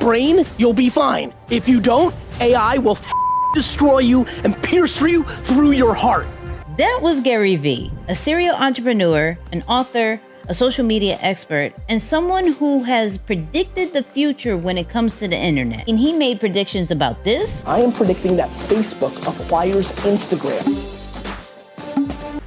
brain, you'll be fine. If you don't, AI will destroy you and pierce you through your heart. That was Gary Vee, a serial entrepreneur, an author, a social media expert, and someone who has predicted the future when it comes to the internet. And he made predictions about this. I am predicting that Facebook acquires Instagram.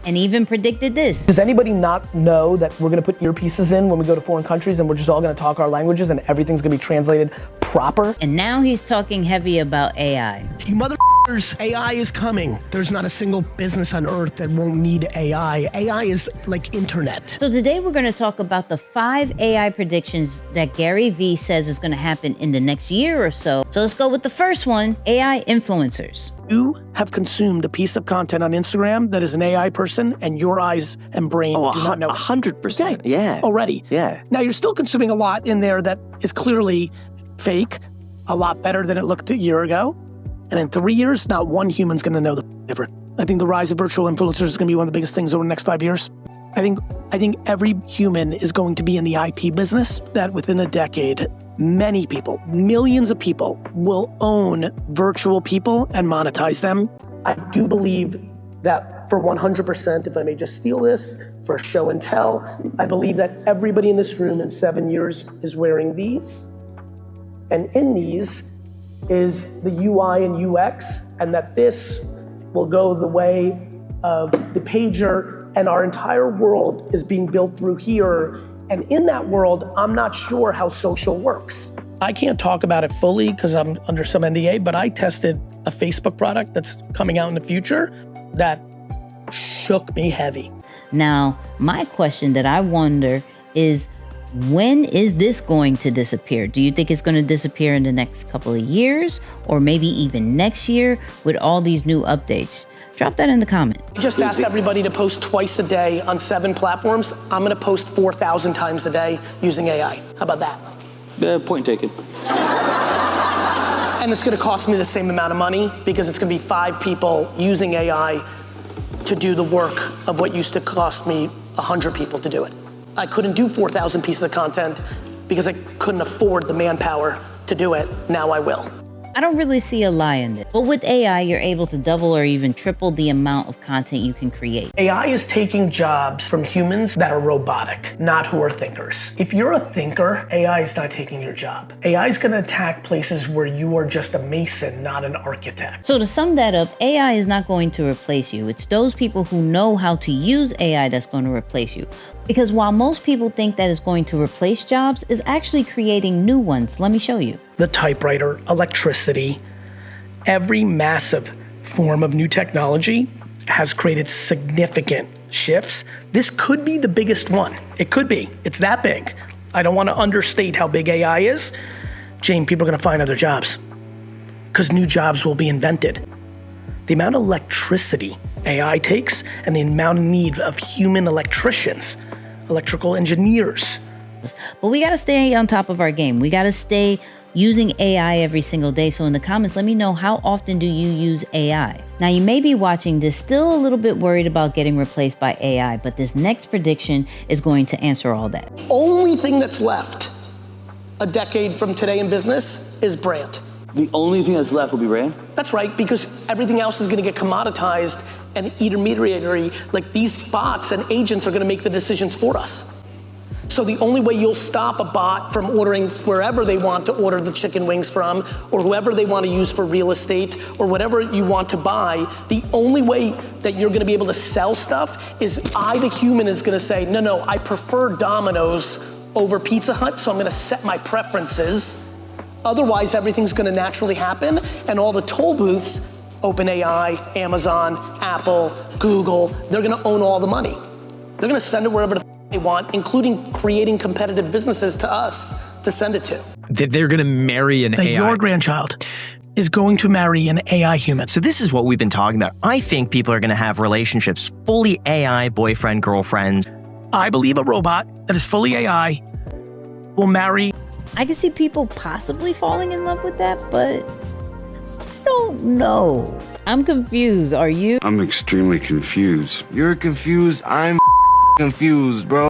And even predicted this. Does anybody not know that we're gonna put earpieces in when we go to foreign countries and we're just all gonna talk our languages and everything's gonna be translated proper? And now he's talking heavy about AI. You motherfuckers, AI is coming. There's not a single business on earth that won't need AI. AI is like internet. So today we're gonna talk about the 5 AI predictions that Gary Vee says is gonna happen in the next year or so. So let's go with the first one, AI influencers. You have consumed a piece of content on Instagram that is an AI person, and your eyes and brain do not know. 100%. Yeah. Already. Yeah. Now you're still consuming a lot in there that is clearly fake, a lot better than it looked a year ago. And in 3 years, not one human's gonna know the difference. I think the rise of virtual influencers is gonna be one of the biggest things over the next 5 years. I think every human is going to be in the IP business, that within a decade, many people, millions of people will own virtual people and monetize them. I do believe that for 100%, if I may just steal this for show and tell, I believe that everybody in this room in 7 years is wearing these. And in these is the UI and UX, and that this will go the way of the pager, and our entire world is being built through here. And in that world, I'm not sure how social works. I can't talk about it fully because I'm under some NDA, but I tested a Facebook product that's coming out in the future that shook me heavy. Now, my question that I wonder is, when is this going to disappear? Do you think it's going to disappear in the next couple of years, or maybe even next year with all these new updates? Drop that in the comment. I just asked everybody to post twice a day on 7 platforms. I'm gonna post 4,000 times a day using AI. How about that? Point taken. And it's gonna cost me the same amount of money because it's gonna be 5 people using AI to do the work of what used to cost me 100 people to do it. I couldn't do 4,000 pieces of content because I couldn't afford the manpower to do it. Now I will. I don't really see a lie in this. But with AI, you're able to double or even triple the amount of content you can create. AI is taking jobs from humans that are robotic, not who are thinkers. If you're a thinker, AI is not taking your job. AI is gonna attack places where you are just a mason, not an architect. So to sum that up, AI is not going to replace you. It's those people who know how to use AI that's going to replace you. Because while most people think that it's going to replace jobs, it's actually creating new ones. Let me show you. The typewriter, electricity, every massive form of new technology has created significant shifts. This could be the biggest one. It could be. It's that big. I don't want to understate how big AI is. Jane, people are going to find other jobs because new jobs will be invented. The amount of electricity AI takes and the amount of need of human electricians, electrical engineers. But we got to stay on top of our game. We got to stay using AI every single day. So in the comments, let me know, how often do you use AI? Now you may be watching this still a little bit worried about getting replaced by AI, but this next prediction is going to answer all that. Only thing that's left a decade from today in business is brand. The only thing that's left will be brand? That's right, because everything else is gonna get commoditized and intermediary, like these bots and agents are gonna make the decisions for us. So the only way you'll stop a bot from ordering wherever they want to order the chicken wings from, or whoever they want to use for real estate, or whatever you want to buy, the only way that you're gonna be able to sell stuff is the human is gonna say, no, I prefer Domino's over Pizza Hut, so I'm gonna set my preferences. Otherwise, everything's gonna naturally happen, and all the toll booths, OpenAI, Amazon, Apple, Google, they're gonna own all the money. They're gonna send it wherever the they want, including creating competitive businesses to us to send it to. They're going to marry an AI. Your grandchild is going to marry an AI human. So this is what we've been talking about. I think people are going to have relationships, fully AI, boyfriend, girlfriends. I believe a robot that is fully AI will marry. I can see people possibly falling in love with that, but I don't know. I'm confused. Are you? I'm extremely confused. You're confused. I'm confused, bro.